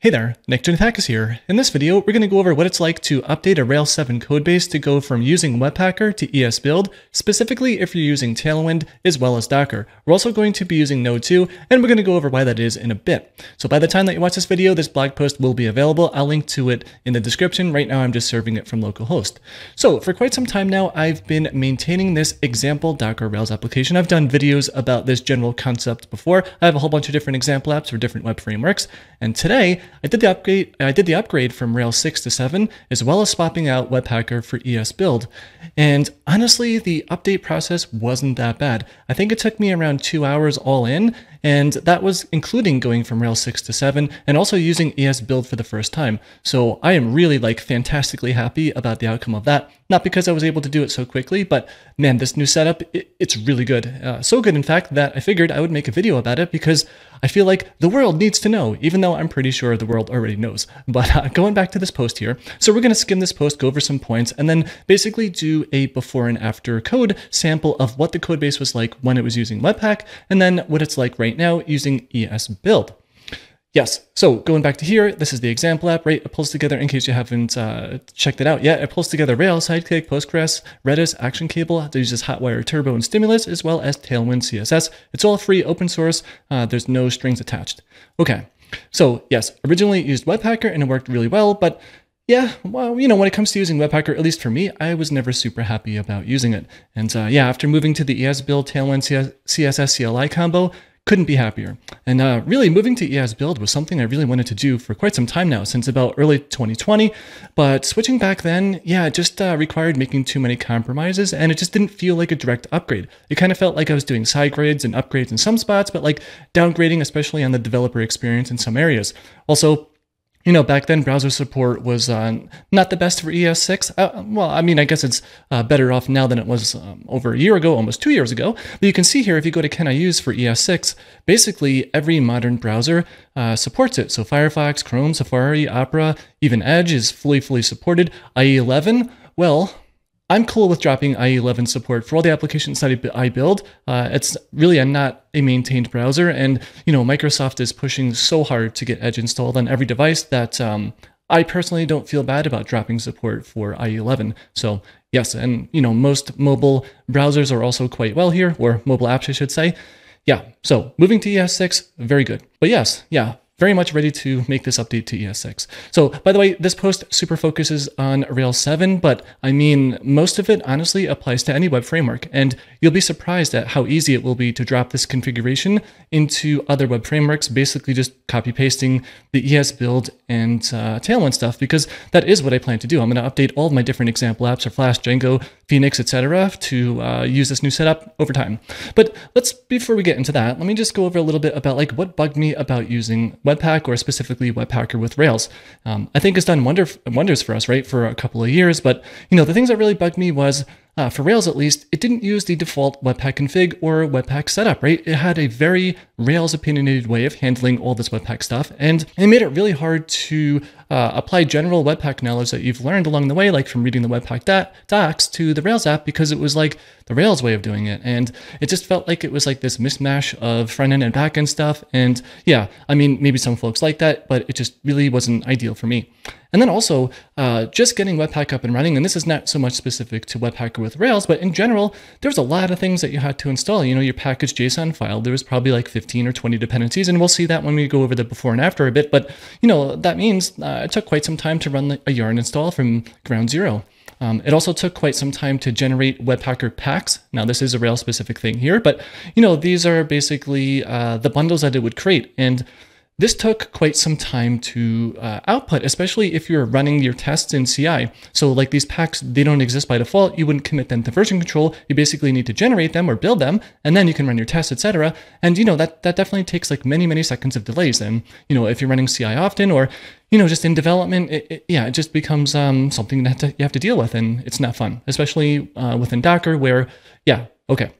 Hey there, Nick Jonathan here. In this video, we're going to go over what it's like to update a Rails 7 codebase to go from using Webpacker to esbuild, specifically if you're using Tailwind as well as Docker. We're also going to be using Node too, and we're going to go over why that is in a bit. So by the time that you watch this video, this blog post will be available. I'll link to it in the description. Right now, I'm just serving it from localhost. So for quite some time now, I've been maintaining this example Docker Rails application. I've done videos about this general concept before. I have a whole bunch of different example apps for different web frameworks, and today, I did the upgrade from Rails 6 to 7, as well as swapping out Webpacker for esbuild. And honestly, the update process wasn't that bad. I think it took me around 2 hours all in, and that was including going from Rails 6 to 7 and also using esbuild for the first time. So I am really fantastically happy about the outcome of that. Not because I was able to do it so quickly, but man, this new setup, it's really good. So good, in fact, that I figured I would make a video about it because I feel like the world needs to know, even though I'm pretty sure the world already knows. But going back to this post here, so we're going to skim this post, go over some points, and then basically do a before and after code sample of what the code base was like when it was using Webpack, and then what it's like right now using esbuild. Yes, so going back to here, this is the example app, right? It pulls together, in case you haven't checked it out yet, it pulls together Rails, Sidekick, Postgres, Redis, Action Cable. It uses Hotwire, Turbo, and Stimulus, as well as Tailwind CSS. It's all free, open source. There's no strings attached. Okay, so yes, originally it used Webpacker and it worked really well, but yeah, well, when it comes to using Webpacker, at least for me, I was never super happy about using it. And yeah, after moving to the esbuild Tailwind CSS CLI combo, couldn't be happier. And really moving to esbuild was something I really wanted to do for quite some time now, since about early 2020. But switching back then, yeah, it just required making too many compromises, and it just didn't feel like a direct upgrade. It kind of felt like I was doing side grades and upgrades in some spots, but downgrading, especially on the developer experience in some areas. Also, back then browser support was not the best for ES6. Well, I mean, I guess it's better off now than it was over a year ago, almost 2 years ago. But you can see here, if you go to Can I Use for ES6, basically every modern browser supports it. So Firefox, Chrome, Safari, Opera, even Edge is fully supported. IE11, well, I'm cool with dropping IE11 support for all the applications that I build. It's really not a maintained browser, and Microsoft is pushing so hard to get Edge installed on every device that I personally don't feel bad about dropping support for IE11. So yes, and most mobile browsers are also quite well here, or mobile apps I should say. Yeah, so moving to ES6, very good. But yes, yeah, very much ready to make this update to ES6. So, by the way, this post super focuses on Rails 7, but I mean, most of it honestly applies to any web framework, and you'll be surprised at how easy it will be to drop this configuration into other web frameworks, basically just copy-pasting the esbuild and Tailwind stuff, because that is what I plan to do. I'm going to update all of my different example apps, or Flash, Django, Phoenix, etc., to use this new setup over time. But before we get into that, let me just go over a little bit about what bugged me about using Webpack, or specifically Webpacker with Rails. I think it's done wonders for us, right, for a couple of years. But the things that really bugged me was, for Rails at least, it didn't use the default Webpack config or Webpack setup, right? It had a very Rails opinionated way of handling all this Webpack stuff, and it made it really hard to apply general Webpack knowledge that you've learned along the way, like from reading the Webpack docs to the Rails app, because it was like the Rails way of doing it. And it just felt like it was like this mismatch of front-end and back-end stuff. And yeah, I mean, maybe some folks like that, but it just really wasn't ideal for me. And then also, just getting Webpack up and running, and this is not so much specific to Webpacker with Rails, but in general, there's a lot of things that you had to install. Your package JSON file, there was probably like 15 or 20 dependencies, and we'll see that when we go over the before and after a bit. But, that means it took quite some time to run a yarn install from ground zero. It also took quite some time to generate Webpacker packs. Now, this is a Rails-specific thing here, but, these are basically the bundles that it would create. And this took quite some time to output, especially if you're running your tests in CI. So these packs, they don't exist by default. You wouldn't commit them to version control. You basically need to generate them or build them, and then you can run your tests, etc. And that definitely takes many seconds of delays. And if you're running CI often, or just in development, it just becomes something that you have to deal with, and it's not fun, especially within Docker, where okay.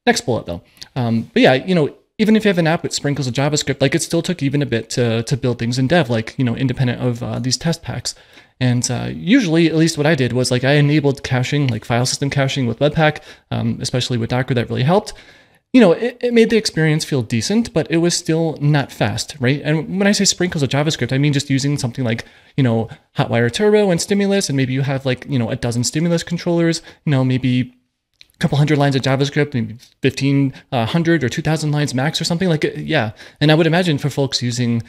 Next bullet though. But yeah, even if you have an app with sprinkles of JavaScript, it still took even a bit to build things in dev, independent of these test packs. And usually, at least what I did was I enabled caching, file system caching with Webpack, especially with Docker, that really helped. it made the experience feel decent, but it was still not fast, right? And when I say sprinkles of JavaScript, I mean just using something like, Hotwire Turbo and Stimulus, and maybe you have like, a dozen Stimulus controllers, maybe a couple hundred lines of JavaScript, maybe 1,500 or 2,000 lines max or something like it. Yeah. And I would imagine for folks using,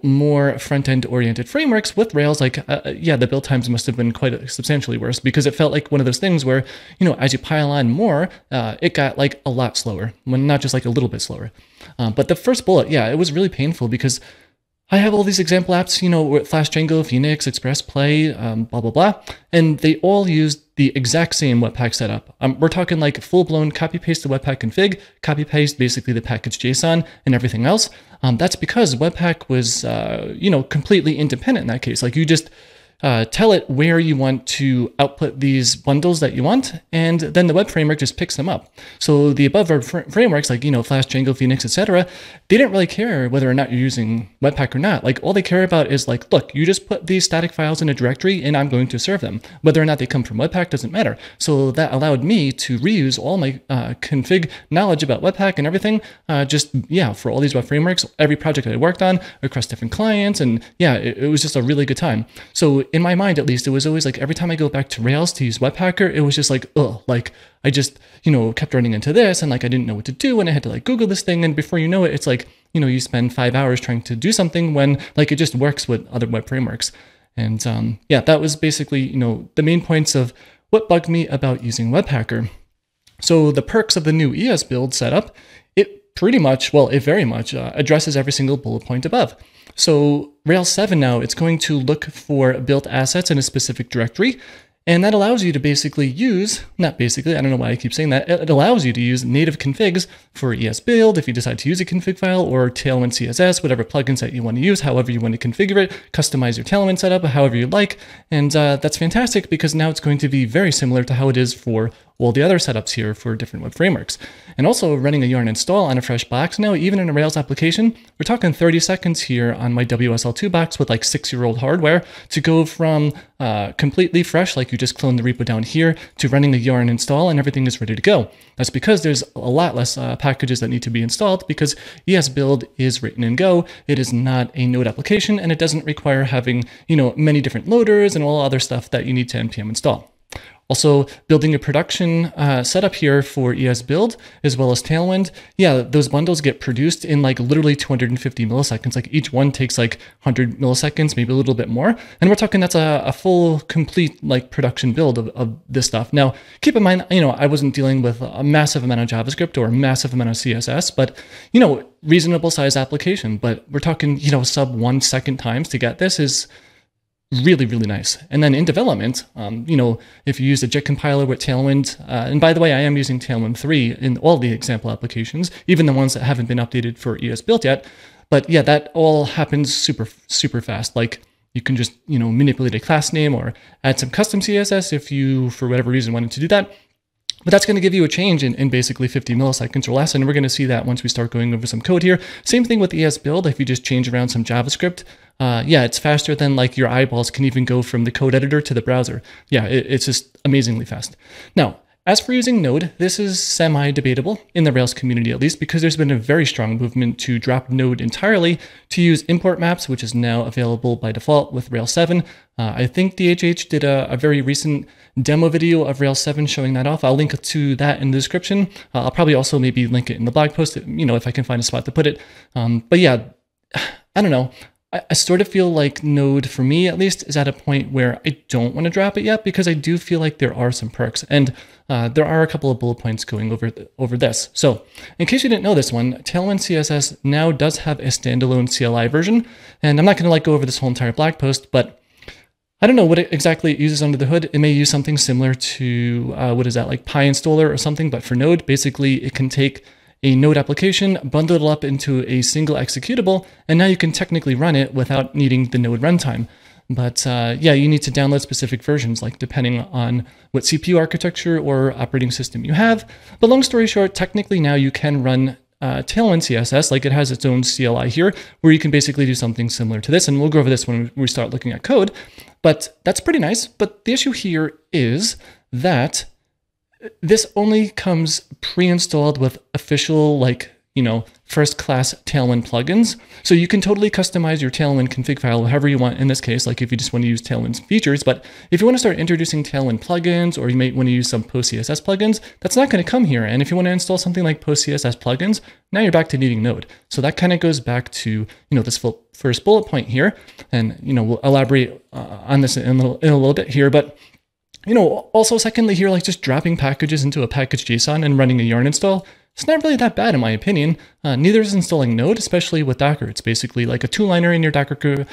more front-end oriented frameworks with Rails, the build times must have been quite substantially worse, because it felt like one of those things where, as you pile on more, it got like a lot slower, when not just like a little bit slower. But the first bullet, it was really painful because I have all these example apps, with Flash, Django, Phoenix, Express, Play, blah, blah, blah. And they all use the exact same Webpack setup. We're talking like full-blown copy-paste the Webpack config, copy-paste basically the package JSON and everything else. That's because Webpack was, completely independent in that case. Like you just tell it where you want to output these bundles that you want, and then the web framework just picks them up. So the above frameworks like, Flash, Django, Phoenix, etc., they didn't really care whether or not you're using Webpack or not. Like all they care about is like, look, you just put these static files in a directory and I'm going to serve them. Whether or not they come from Webpack doesn't matter. So that allowed me to reuse all my config knowledge about Webpack and everything, for all these web frameworks, every project that I worked on across different clients. And it was just a really good time. So in my mind, at least, it was always like every time I go back to Rails to use Webpacker, it was just like, like I just, kept running into this and like I didn't know what to do and I had to like Google this thing. And before you know it, it's like, you spend 5 hours trying to do something when like it just works with other web frameworks. And that was basically, the main points of what bugged me about using Webpacker. So the perks of the new esbuild setup, it very much addresses every single bullet point above. So Rails 7 now, it's going to look for built assets in a specific directory. And that allows you to basically use, not basically, I don't know why I keep saying that, it allows you to use native configs for esbuild if you decide to use a config file, or Tailwind CSS, whatever plugins that you want to use, however you want to configure it, customize your Tailwind setup however you like. And that's fantastic because now it's going to be very similar to how it is for all the other setups here for different web frameworks. And also running a yarn install on a fresh box now, even in a Rails application, we're talking 30 seconds here on my WSL2 box with like 6-year-old hardware to go from completely fresh, like you just clone the repo down here, to running a yarn install and everything is ready to go. That's because there's a lot less packages that need to be installed because esbuild is written in Go. It is not a Node application and it doesn't require having, many different loaders and all other stuff that you need to npm install. Also, building a production setup here for esbuild as well as Tailwind. Those bundles get produced in like literally 250 milliseconds. Like each one takes like 100 milliseconds, maybe a little bit more. And we're talking that's a full, complete like production build of this stuff. Now, keep in mind, I wasn't dealing with a massive amount of JavaScript or a massive amount of CSS, but reasonable size application. But we're talking, sub 1 second times to get this is really, really nice. And then in development, if you use a JIT compiler with Tailwind, and by the way, I am using Tailwind 3 in all the example applications, even the ones that haven't been updated for esbuild yet. But that all happens super, super fast. Like you can just, manipulate a class name or add some custom CSS if you, for whatever reason, wanted to do that. But that's going to give you a change in basically 50 milliseconds or less, and we're going to see that once we start going over some code here. Same thing with esbuild. If you just change around some JavaScript, it's faster than like your eyeballs can even go from the code editor to the browser. It's just amazingly fast. Now, as for using Node, this is semi-debatable in the Rails community at least, because there's been a very strong movement to drop Node entirely to use import maps, which is now available by default with Rails 7. I think DHH did a very recent demo video of Rails 7 showing that off. I'll link to that in the description. I'll probably also maybe link it in the blog post, if I can find a spot to put it. But I don't know. I sort of feel like Node, for me at least, is at a point where I don't want to drop it yet because I do feel like there are some perks. And there are a couple of bullet points going over this. So in case you didn't know this one, Tailwind CSS now does have a standalone CLI version. And I'm not going to go over this whole entire blog post, but I don't know what exactly it uses under the hood. It may use something similar to, like PyInstaller or something, but for Node, basically it can take a Node application, bundle it up into a single executable, and now you can technically run it without needing the Node runtime. But you need to download specific versions, like depending on what CPU architecture or operating system you have. But long story short, technically now you can run Tailwind CSS, like it has its own CLI here, where you can basically do something similar to this, and we'll go over this when we start looking at code. But that's pretty nice. But the issue here is that this only comes pre-installed with official, like, first class Tailwind plugins. So you can totally customize your Tailwind config file however you want in this case, like if you just want to use Tailwind's features. But if you want to start introducing Tailwind plugins, or you might want to use some post-CSS plugins, that's not going to come here. And if you want to install something like post-CSS plugins, now you're back to needing Node. So that kind of goes back to, this first bullet point here. And, we'll elaborate on this in a little bit here. But also secondly here, like just dropping packages into a package JSON and running a yarn install, it's not really that bad in my opinion. Neither is installing Node, especially with Docker. It's basically like a two-liner in your Docker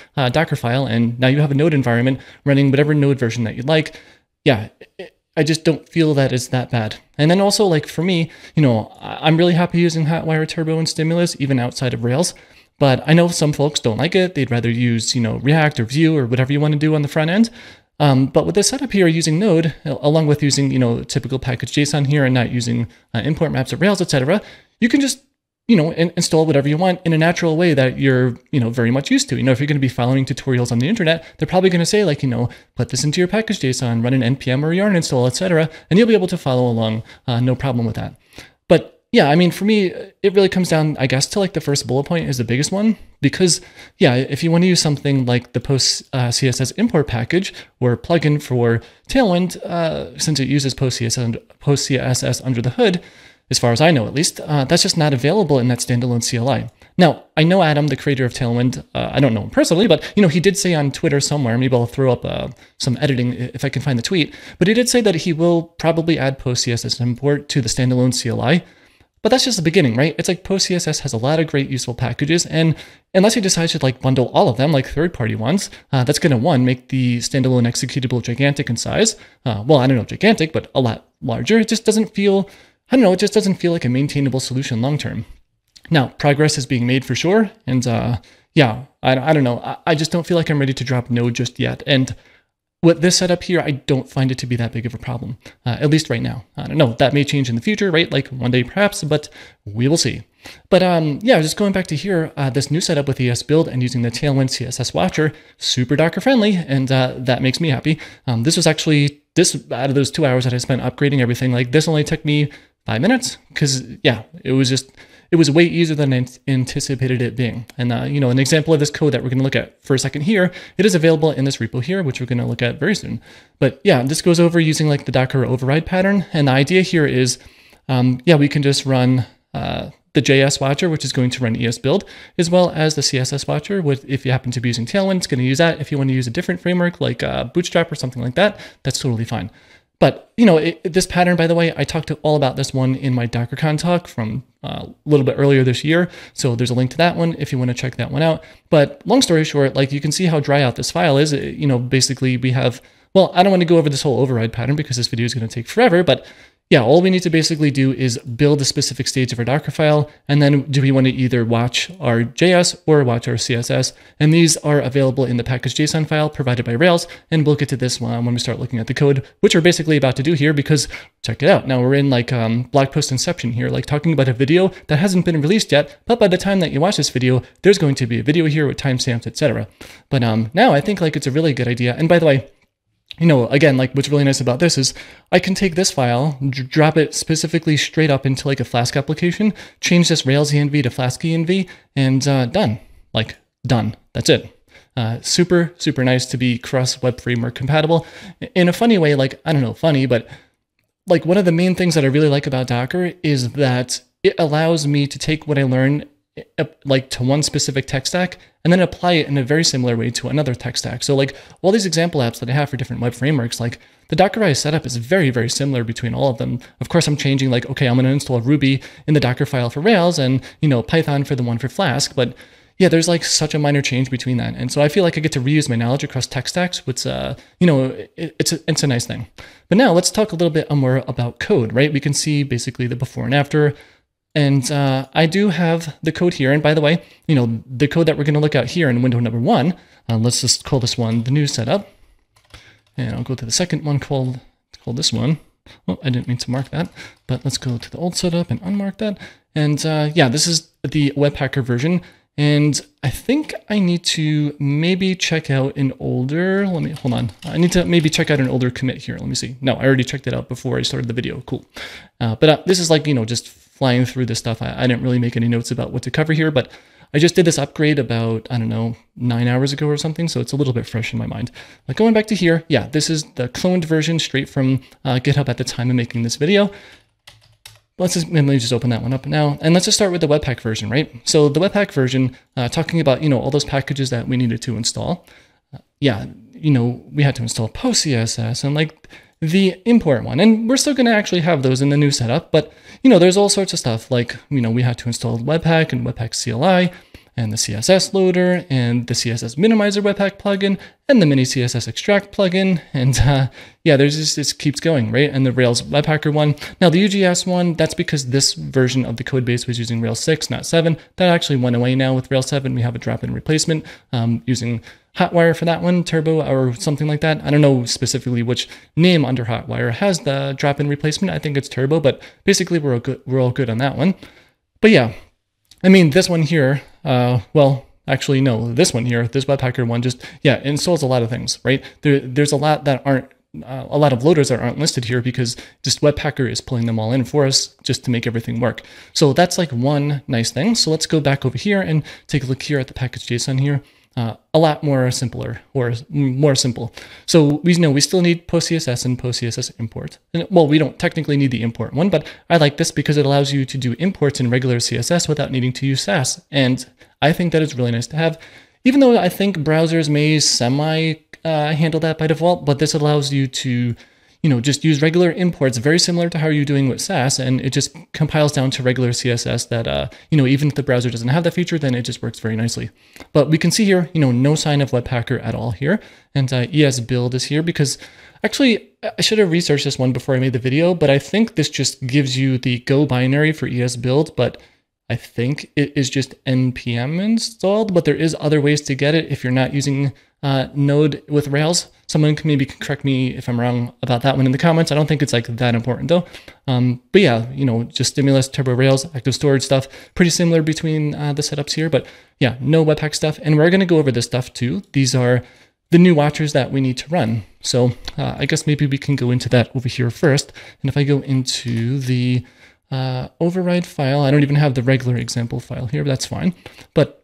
file, and now you have a Node environment running whatever Node version that you'd like. Yeah, I just don't feel that it's that bad. And then also, like for me, I'm really happy using Hotwire Turbo and Stimulus, even outside of Rails. But I know some folks don't like it. They'd rather use, React or Vue or whatever you want to do on the front end. But with this setup here, using Node, along with using, typical package JSON here and not using import maps or Rails, etc., you can just, install whatever you want in a natural way that you're, very much used to. If you're going to be following tutorials on the internet, they're probably going to say like, put this into your package JSON, run an npm or yarn install, etc., and you'll be able to follow along, no problem with that. But yeah, I mean, for me, it really comes down, I guess, to like the first bullet point is the biggest one, because yeah, if you want to use something like the post CSS import package or plugin for Tailwind, since it uses post CSS under the hood, as far as I know at least, that's just not available in that standalone CLI. Now, I know Adam, the creator of Tailwind, I don't know him personally, but he did say on Twitter somewhere, maybe I'll throw up some editing if I can find the tweet, but he did say that he will probably add post CSS import to the standalone CLI. But that's just the beginning, right? It's like post-CSS has a lot of great useful packages, and unless you decide to like bundle all of them, like third-party ones, that's going to, one, make the standalone executable gigantic in size. Well, I don't know, gigantic, but a lot larger. It just doesn't feel, I don't know, it just doesn't feel like a maintainable solution long-term. Now, progress is being made for sure, and yeah, I don't know. I just don't feel like I'm ready to drop Node just yet, and with this setup here, I don't find it to be that big of a problem, at least right now. I don't know, that may change in the future, right? Like one day perhaps, but we will see. But yeah, just going back to here, this new setup with esbuild and using the Tailwind CSS watcher, super Docker friendly, and that makes me happy. This was actually, out of those 2 hours that I spent upgrading everything, like this only took me 5 minutes, because yeah, it was way easier than I anticipated it being. And an example of this code that we're going to look at for a second here, it is available in this repo here, which we're going to look at very soon. But yeah, this goes over using like the Docker override pattern. And the idea here is, yeah, we can just run the JS watcher, which is going to run esbuild, as well as the CSS watcher. If you happen to be using Tailwind, it's going to use that. If you want to use a different framework like Bootstrap or something like that, that's totally fine. But, this pattern, by the way, I talked all about this one in my DockerCon talk from a little bit earlier this year. So there's a link to that one if you want to check that one out. But long story short, like you can see how dry out this file is. Basically we have, well, I don't want to go over this whole override pattern because this video is going to take forever, but yeah, all we need to basically do is build a specific stage of our Docker file, and then do we want to either watch our JS or watch our CSS, and these are available in the package JSON file provided by Rails, and we'll get to this one when we start looking at the code, which we're basically about to do here, because check it out. Now we're in like blog post inception here, like talking about a video that hasn't been released yet, but by the time that you watch this video, there's going to be a video here with timestamps, etc. But now I think like it's a really good idea, and by the way, again, like what's really nice about this is I can take this file, drop it specifically straight up into like a Flask application, change this Rails env to Flask env, and done. Like done. That's it. Super, super nice to be cross web framework compatible in a funny way. Like, I don't know, funny, but like one of the main things that I really like about Docker is that it allows me to take what I learn like to one specific tech stack and then apply it in a very similar way to another tech stack. So like all these example apps that I have for different web frameworks, like the Dockerized setup is very, very similar between all of them. Of course, I'm changing like, okay, I'm going to install Ruby in the Docker file for Rails and, Python for the one for Flask. But yeah, there's like such a minor change between that. And so I feel like I get to reuse my knowledge across tech stacks, which, it's a nice thing. But now let's talk a little bit more about code, right? We can see basically the before and after. And I do have the code here. And by the way, the code that we're going to look at here in window number 1, let's just call this one the new setup. And I'll go to the second one called this one. Oh, I didn't mean to mark that, but let's go to the old setup and unmark that. And yeah, this is the Webpacker version. And I think I need to maybe check out an older, hold on. I need to maybe check out an older commit here. Let me see. No, I already checked it out before I started the video. Cool. But this is like, just flying through this stuff. I didn't really make any notes about what to cover here, but I just did this upgrade about, I don't know, 9 hours ago or something. So it's a little bit fresh in my mind. Like going back to here. Yeah, this is the cloned version straight from GitHub at the time of making this video. Let me just open that one up now. And let's just start with the Webpack version, right? So the Webpack version, talking about, all those packages that we needed to install. We had to install post-CSS and like the import one. And we're still going to actually have those in the new setup. But, there's all sorts of stuff like, we had to install Webpack and Webpack CLI and the CSS loader and the CSS minimizer Webpack plugin and the mini CSS extract plugin. And there's just, this keeps going, right? And the Rails Webpacker one. Now the UGS one, that's because this version of the code base was using Rails 6, not 7. That actually went away now with Rails 7. We have a drop-in replacement using Hotwire for that one, Turbo or something like that. I don't know specifically which name under Hotwire has the drop-in replacement. I think it's Turbo, but basically we're all good on that one. But yeah, I mean, this one here, well, actually, no, this one here, this Webpacker one just, installs a lot of things, right? There's a lot that aren't, a lot of loaders that aren't listed here because just Webpacker is pulling them all in for us just to make everything work. So that's like one nice thing. So let's go back over here and take a look here at the package.json here. A lot more simpler or more simple. So we still need post-CSS and post-CSS import. And, well, we don't technically need the import one, but I like this because it allows you to do imports in regular CSS without needing to use Sass. And I think that is really nice to have, even though I think browsers may handle that by default, but this allows you to just use regular imports, very similar to how you're doing with Sass, and it just compiles down to regular CSS that, even if the browser doesn't have that feature, then it just works very nicely. But we can see here, no sign of Webpacker at all here, and esbuild is here because, actually, I should have researched this one before I made the video, but I think this just gives you the Go binary for esbuild, but I think it is just npm installed, but there is other ways to get it if you're not using Node with Rails. Someone can maybe correct me if I'm wrong about that one in the comments. I don't think it's like that important though. But yeah, just Stimulus, Turbo Rails, active storage stuff, pretty similar between the setups here, but yeah, no Webpack stuff. And we're going to go over this stuff too. These are the new watchers that we need to run. So I guess maybe we can go into that over here first. And if I go into the override file, I don't even have the regular example file here, but that's fine. But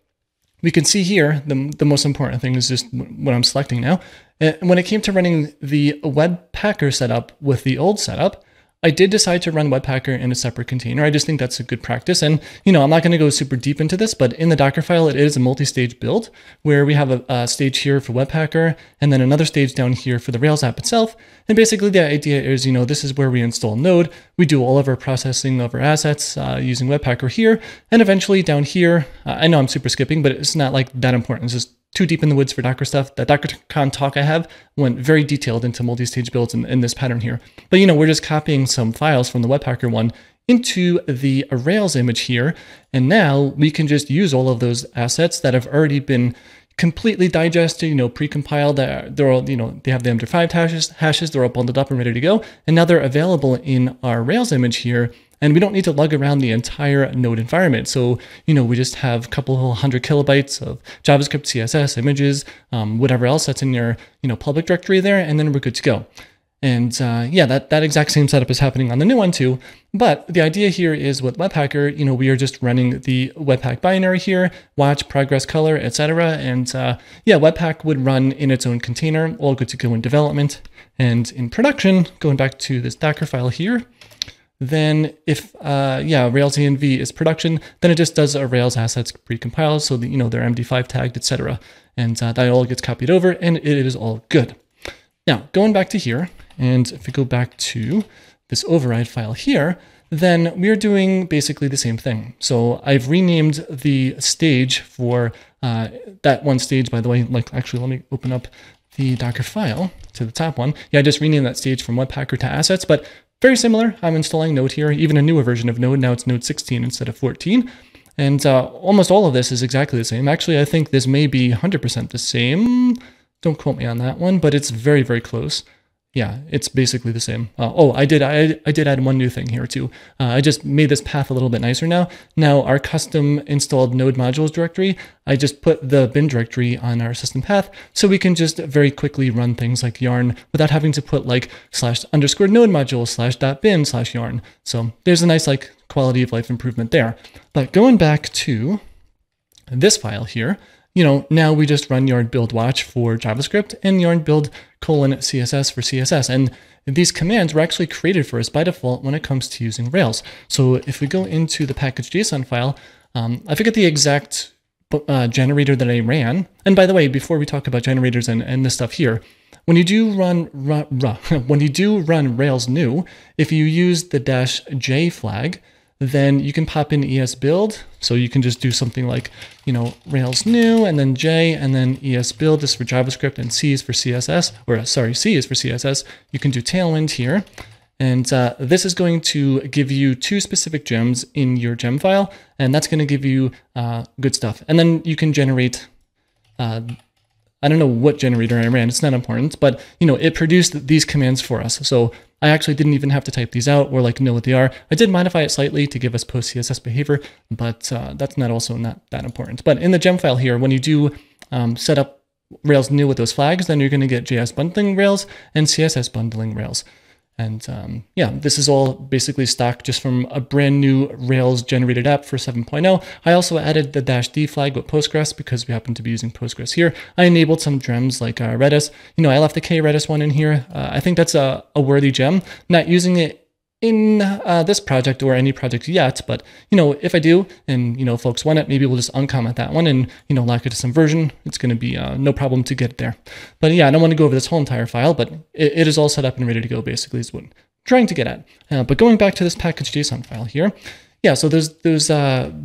we can see here, the most important thing is just what I'm selecting now. And when it came to running the Webpacker setup with the old setup, I did decide to run Webpacker in a separate container. I just think that's a good practice. And, I'm not going to go super deep into this, but in the Docker file, it is a multi-stage build where we have a stage here for Webpacker and then another stage down here for the Rails app itself. And basically the idea is, this is where we install Node. We do all of our processing of our assets using Webpacker here. And eventually down here, I know I'm super skipping, but it's not like that important. It's just too deep in the woods for Docker stuff. The DockerCon talk I have went very detailed into multi-stage builds in this pattern here. But we're just copying some files from the Webpacker one into the Rails image here. And now we can just use all of those assets that have already been completely digested, pre-compiled. They're all, they have the MD5 hashes, they're all bundled up and ready to go. And now they're available in our Rails image here. And we don't need to lug around the entire Node environment. So, we just have a couple 100 kilobytes of JavaScript, CSS, images, whatever else that's in your, public directory there, and then we're good to go. And that exact same setup is happening on the new one too. But the idea here is with Webpacker, we are just running the Webpack binary here, watch, progress, color, etc. And Webpack would run in its own container, all good to go in development. And in production, going back to this Docker file here, then if Rails env is production, then it just does a Rails assets precompile, so that, they're MD5 tagged, etc. And that all gets copied over, and it is all good. Now, going back to here, and if we go back to this override file here, then we're doing basically the same thing. So I've renamed the stage for that one stage, by the way. Like, actually, let me open up the Docker file to the top one. Yeah, I just renamed that stage from Webpacker to assets, but very similar. I'm installing Node here, even a newer version of Node. Now it's Node 16 instead of 14. And almost all of this is exactly the same. Actually, I think this may be 100% the same. Don't quote me on that one, but it's very, very close. yeah, it's basically the same. Oh, I did add one new thing here too. I just made this path a little bit nicer now. Now our custom installed node modules directory, I just put the bin directory on our system path so we can just very quickly run things like yarn without having to put like /_node module /bin/yarn. So there's a nice like quality of life improvement there. But going back to this file here, you know, now we just run yarn build watch for JavaScript and yarn build :CSS for CSS. And these commands were actually created for us by default when it comes to using Rails. So if we go into the package.json file, I forget the exact generator that I ran. And by the way, before we talk about generators and this stuff here, when you do run Rails new, if you use the -j flag, then you can pop in esbuild. So you can just do something like, you know, Rails new and then J and then esbuild is for JavaScript and C is for CSS, or sorry, C is for CSS. You can do Tailwind here. And this is going to give you 2 specific gems in your gem file, and that's going to give you good stuff. And then you can generate, I don't know what generator I ran, it's not important, but you know, it produced these commands for us. So I actually didn't even have to type these out or like know what they are. I did modify it slightly to give us post CSS behavior, but that's not that important. But in the gem file here, when you do set up Rails new with those flags, then you're going to get JS bundling Rails and CSS bundling Rails. And yeah, this is all basically stock just from a brand new Rails generated app for 7.0. I also added the -d flag with Postgres because we happen to be using Postgres here. I enabled some gems like Redis. You know, I left the K-Redis one in here. I think that's a worthy gem. Not using it in this project or any project yet, but you know, if I do and you know folks want it, maybe we'll just uncomment that one and you know lock it to some version. It's going to be no problem to get there. But yeah, I don't want to go over this whole entire file, but it is all set up and ready to go basically is what I'm trying to get at. But going back to this package.json file here, yeah, so there's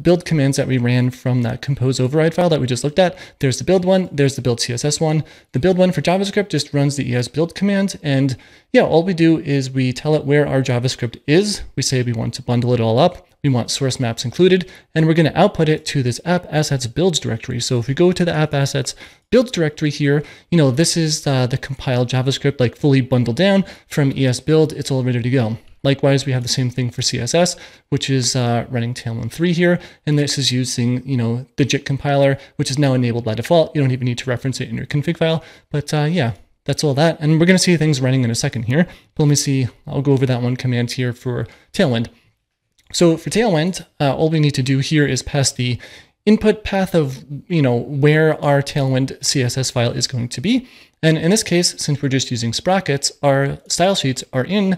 build commands that we ran from that compose override file that we just looked at. There's the build one, there's the build CSS one. The build one for JavaScript just runs the esbuild command. And yeah, all we do is we tell it where our JavaScript is. We say we want to bundle it all up. We want source maps included, and we're going to output it to this app assets builds directory. So if we go to the app assets builds directory here, you know, this is the compiled JavaScript, like fully bundled down from esbuild. It's all ready to go. Likewise, we have the same thing for CSS, which is running Tailwind 3 here. And this is using, you know, the JIT compiler, which is now enabled by default. You don't even need to reference it in your config file. But yeah, that's all that. And we're going to see things running in a second here. But let me see. I'll go over that one command here for Tailwind. So for Tailwind, all we need to do here is pass the input path of, you know, where our Tailwind CSS file is going to be. And in this case, since we're just using sprockets, our style sheets are in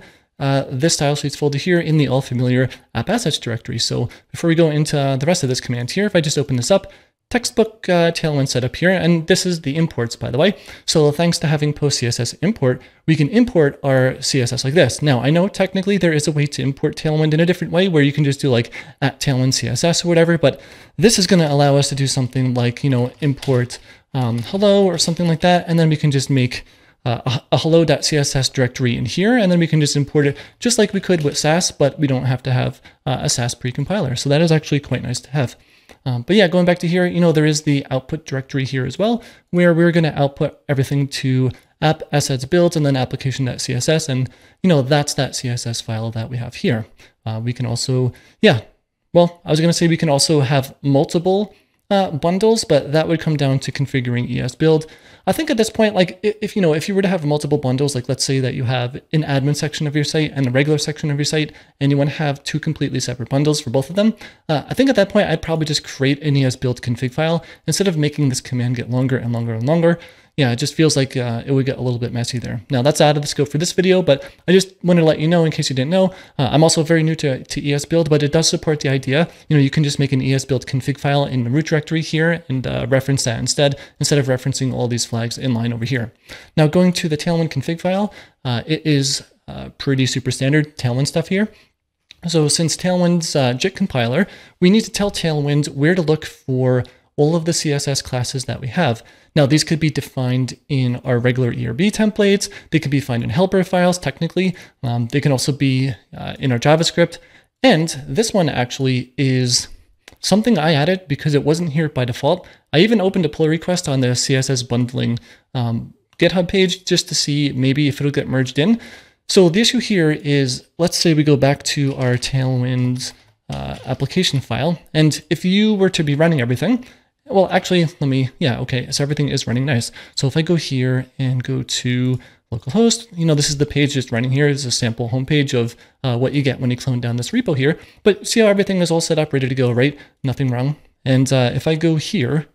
this style sheets folder here in the all familiar app assets directory. So before we go into the rest of this command here, if I just open this up, textbook Tailwind setup here, and this is the imports, by the way. So thanks to having post CSS import, we can import our CSS like this. Now, I know technically there is a way to import Tailwind in a different way where you can just do like @TailwindCSS or whatever, but this is going to allow us to do something like, you know, import hello or something like that, and then we can just make a hello.css directory in here, and then we can just import it just like we could with Sass, but we don't have to have a Sass precompiler. So that is actually quite nice to have. But yeah, going back to here, you know, there is the output directory here as well, where we're going to output everything to app assets builds and then application.css. And, you know, that's that CSS file that we have here. We can also, yeah, well, I was going to say we can also have multiple bundles, but that would come down to configuring esbuild. I think at this point, like if you were to have multiple bundles, like let's say that you have an admin section of your site and a regular section of your site, and you want to have 2 completely separate bundles for both of them, I think at that point, I'd probably just create an esbuild config file instead of making this command get longer and longer and longer. Yeah, it just feels like it would get a little bit messy there. Now that's out of the scope for this video, but I just wanted to let you know in case you didn't know. I'm also very new to esbuild, but it does support the idea. You know, you can just make an esbuild config file in the root directory here and reference that instead of referencing all these flags inline over here. Now going to the Tailwind config file, it is pretty super standard Tailwind stuff here. So since Tailwind's JIT compiler, we need to tell Tailwind where to look for all of the CSS classes that we have. Now, these could be defined in our regular ERB templates. They could be defined in helper files, technically. They can also be in our JavaScript. And this one actually is something I added because it wasn't here by default. I even opened a pull request on the CSS bundling GitHub page just to see maybe if it'll get merged in. So the issue here is, let's say we go back to our Tailwind application file. And if you were to be running everything, well, actually, okay, so everything is running nice. So if I go here and go to localhost, this is the page just running here. It's a sample homepage of what you get when you clone down this repo here. But see how everything is all set up, ready to go, right? Nothing wrong. And if I go here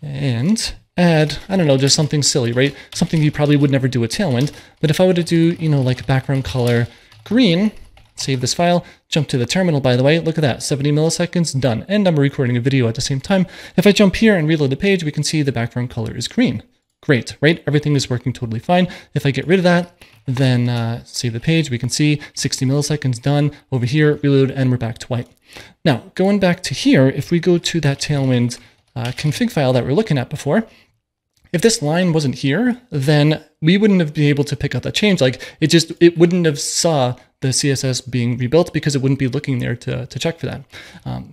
and add, I don't know, just something silly, right? Something you probably would never do with Tailwind. But if I were to do, like background color green, save this file, jump to the terminal, by the way, look at that, 70 milliseconds, done. And I'm recording a video at the same time. If I jump here and reload the page, we can see the background color is green. Great, right? Everything is working totally fine. If I get rid of that, then save the page, we can see 60 milliseconds done. Over here, reload, and we're back to white. Now, going back to here, if we go to that Tailwind config file that we were looking at before, if this line wasn't here, then we wouldn't have been able to pick out that change. Like it wouldn't have saw the CSS being rebuilt because it wouldn't be looking there to check for that.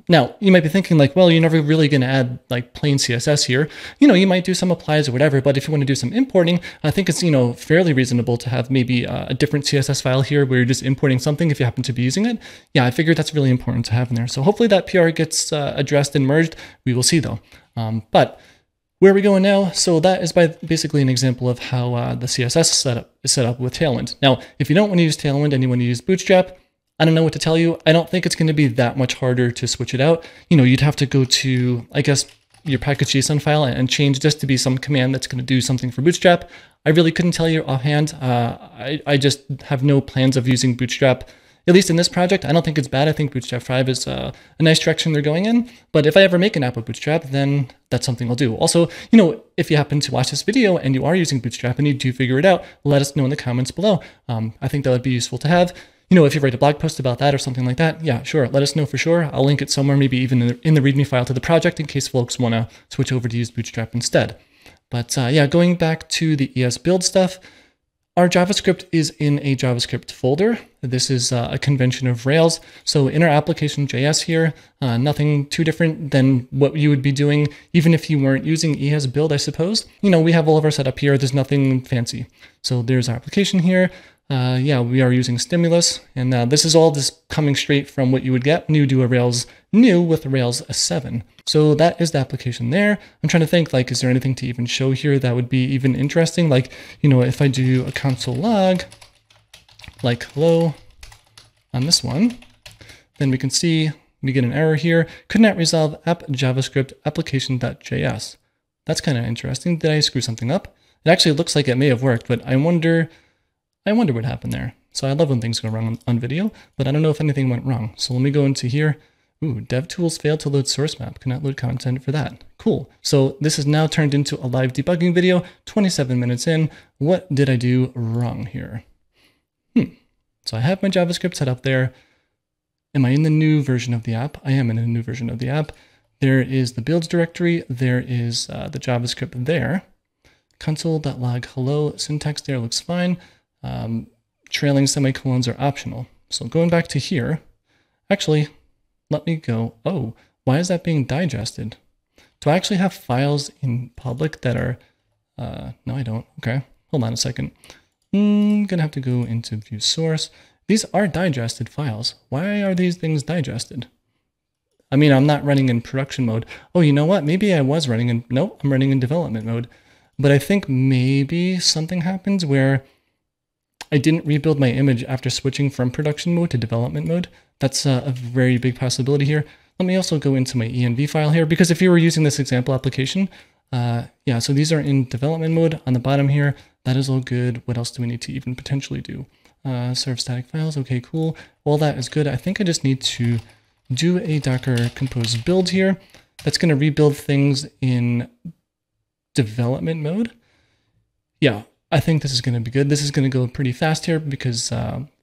Now you might be thinking like, well, you're never really going to add like plain CSS here. You might do some applies or whatever, but if you want to do some importing, I think it's, fairly reasonable to have maybe a different CSS file here where you're just importing something if you happen to be using it. Yeah, I figured that's really important to have in there. So hopefully that PR gets addressed and merged. We will see though. But where are we going now? So that is basically an example of how the CSS is set up with Tailwind. Now, if you don't want to use Tailwind and you want to use Bootstrap, I don't know what to tell you. I don't think it's going to be that much harder to switch it out. You'd have to go to, I guess, your package.json file and change this to be some command that's going to do something for Bootstrap. I really couldn't tell you offhand. I just have no plans of using Bootstrap. At least in this project, I don't think it's bad. I think Bootstrap 5 is a nice direction they're going in. But if I ever make an app with Bootstrap, then that's something I'll do. Also, if you happen to watch this video and you are using Bootstrap and you do figure it out, let us know in the comments below. I think that would be useful to have. If you write a blog post about that or something like that, yeah, sure, let us know for sure. I'll link it somewhere, maybe even in the README file to the project in case folks want to switch over to use Bootstrap instead. But yeah, going back to the esbuild stuff, our JavaScript is in a JavaScript folder. This is a convention of Rails. So in our application.js here, nothing too different than what you would be doing even if you weren't using esbuild, I suppose. We have all of our setup here. There's nothing fancy. So there's our application here. Yeah, we are using stimulus, and this is all just coming straight from what you would get when you do a Rails new with Rails 7. So that is the application there. I'm trying to think, like, is there anything to even show here that would be even interesting? Like, if I do a console log, like hello on this one, then we can see we get an error here. Could not resolve app JavaScript application.js. That's kind of interesting. Did I screw something up? It actually looks like it may have worked, but I wonder what happened there. So I love when things go wrong on video, but I don't know if anything went wrong. So let me go into here. Ooh, DevTools failed to load source map. Cannot load content for that. Cool. So this is now turned into a live debugging video, 27 minutes in. What did I do wrong here? So I have my JavaScript set up there. Am I in the new version of the app? I am in a new version of the app. There is the builds directory. There is the JavaScript there. Console.log hello. Syntax there looks fine. Trailing semicolons are optional. So going back to here, actually, let me go. Oh, why is that being digested? Do I actually have files in public that are, no, I don't. Okay, hold on a second. I'm gonna have to go into view source. These are digested files. Why are these things digested? I mean, I'm not running in production mode. Oh, you know what? Maybe I was running in, no, I'm running in development mode. But I think maybe something happens where I didn't rebuild my image after switching from production mode to development mode. That's a very big possibility here. Let me also go into my env file here, because if you were using this example application, yeah, so these are in development mode on the bottom here. That is all good. What else do we need to even potentially do? Serve static files. Okay, cool. All that is good. I think I just need to do a Docker compose build here. That's going to rebuild things in development mode. Yeah, I think this is going to be good. This is going to go pretty fast here because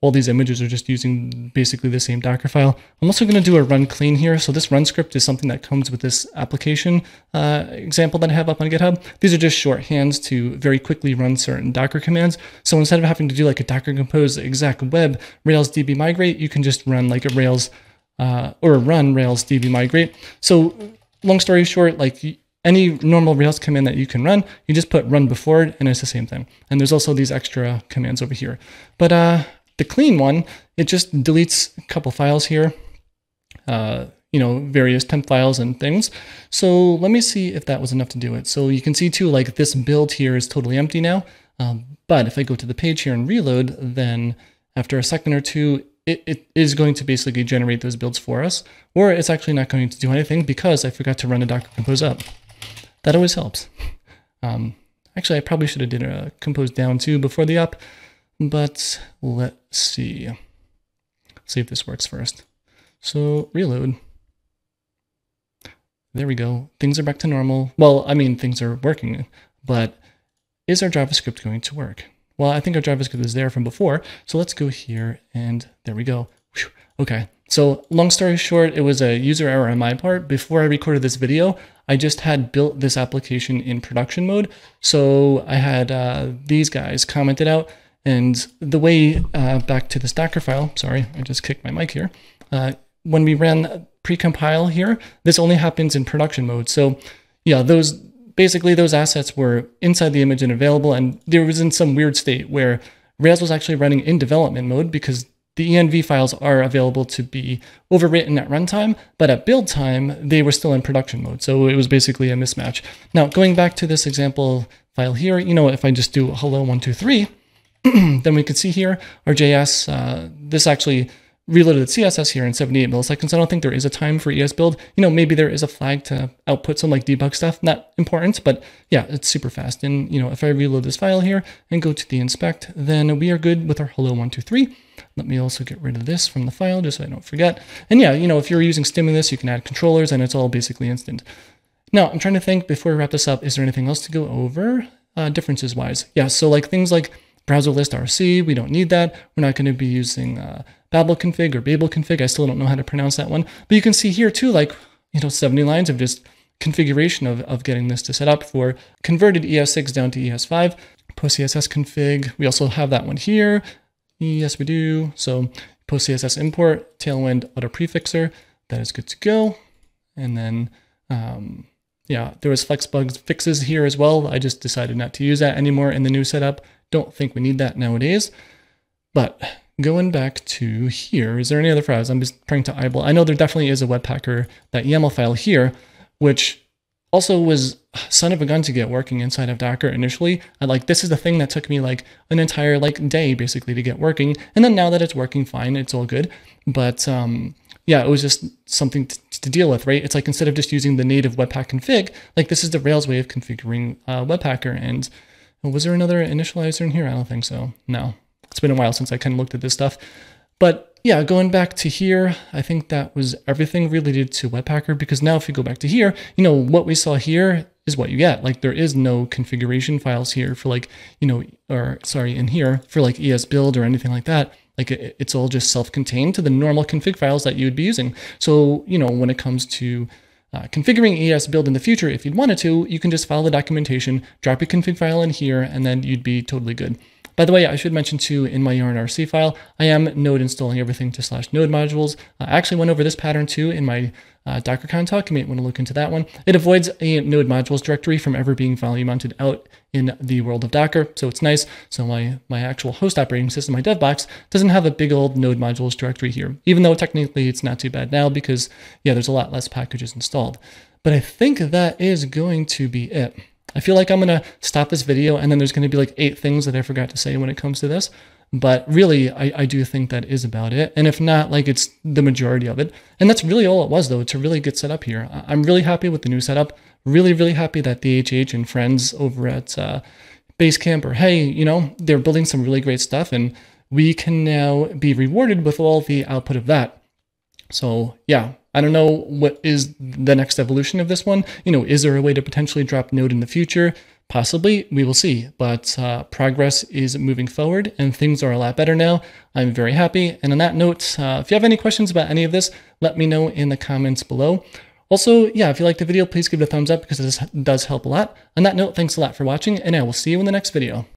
all these images are just using basically the same Docker file. I'm also going to do a run clean here. So this run script is something that comes with this application example that I have up on GitHub. These are just shorthands to very quickly run certain Docker commands. So instead of having to do like a Docker compose exec web Rails db migrate, you can just run like a Rails or run Rails db migrate. So long story short, like any normal Rails command that you can run, you just put run before it and it's the same thing. And there's also these extra commands over here. But the clean one, it just deletes a couple files here, various temp files and things. So let me see if that was enough to do it. So you can see too, like this build here is totally empty now. But if I go to the page here and reload, then after a second or two, it is going to basically generate those builds for us, or it's actually not going to do anything because I forgot to run a Docker compose up. That always helps. Actually, I probably should have did a compose down too before the up, but let's see. Let's see if this works first. So reload. There we go. Things are back to normal. Well, I mean, things are working, but is our JavaScript going to work? Well, I think our JavaScript is there from before. So let's go here and there we go. Whew. Okay. So long story short, it was a user error on my part. Before I recorded this video, I just had built this application in production mode. So I had these guys commented out, and the way back to this Docker file, sorry, I just kicked my mic here. When we ran precompile here, this only happens in production mode. So yeah, basically those assets were inside the image and available, and there was in some weird state where Rails was actually running in development mode because the env files are available to be overwritten at runtime, but at build time, they were still in production mode. So it was basically a mismatch. Now, going back to this example file here, if I just do hello 123, then we can see here our JS, this actually reloaded CSS here in 78 milliseconds. I don't think there is a time for esbuild. Maybe there is a flag to output some like debug stuff. Not important, but yeah, it's super fast. And if I reload this file here and go to the inspect, then we are good with our hello 123. Let me also get rid of this from the file just so I don't forget. And yeah, if you're using stimulus, you can add controllers and it's all basically instant. Now, I'm trying to think before we wrap this up, is there anything else to go over differences wise? Yeah, so like things like browser list RC, we don't need that. We're not going to be using Babel config or Babel config. I still don't know how to pronounce that one. But you can see here too, like, 70 lines of just configuration of getting this to set up for converted ES6 down to ES5. Post CSS config. We also have that one here. Yes, we do. So post CSS import, Tailwind auto prefixer. That is good to go. And then, yeah, there was flex bugs fixes here as well. I just decided not to use that anymore in the new setup. Don't think we need that nowadays. But going back to here, is there any other files? I'm just trying to eyeball. I know there definitely is a Webpacker, that YAML file here, which also was son of a gun to get working inside of Docker initially. This is the thing that took me like an entire day basically to get working. And then now that it's working fine, it's all good. But yeah, it was just something to deal with, right? It's like instead of just using the native Webpack config, this is the Rails way of configuring Webpacker. And was there another initializer in here? I don't think so. No. It's been a while since I kind of looked at this stuff. But yeah, going back to here, I think that was everything related to Webpacker, because now if you go back to here, what we saw here is what you get. There is no configuration files here for in here for esbuild or anything like that. It's all just self-contained to the normal config files that you would be using. So, when it comes to configuring esbuild in the future, if you'd wanted to, you can just follow the documentation, drop your config file in here, and then you'd be totally good. By the way, I should mention too, in my yarn.rc file, I am node installing everything to /node modules. I actually went over this pattern too in my DockerCon talk. You might want to look into that one. It avoids a node modules directory from ever being volume mounted out in the world of Docker. So it's nice. So my actual host operating system, my dev box, doesn't have a big old node modules directory here, even though technically it's not too bad now because yeah, there's a lot less packages installed. But I think that is going to be it. I feel like I'm going to stop this video and then there's going to be 8 things that I forgot to say when it comes to this. But really, I do think that is about it. And if not, it's the majority of it. And that's really all it was, though, to really get set up here. I'm really happy with the new setup. Really, really happy that the HH and friends over at Basecamp are, hey, they're building some really great stuff. And we can now be rewarded with all the output of that. So, yeah. I don't know what is the next evolution of this one. Is there a way to potentially drop Node in the future? Possibly, we will see. But progress is moving forward and things are a lot better now. I'm very happy. And on that note, if you have any questions about any of this, let me know in the comments below. Also, yeah, if you liked the video, please give it a thumbs up because this does help a lot. On that note, thanks a lot for watching and I will see you in the next video.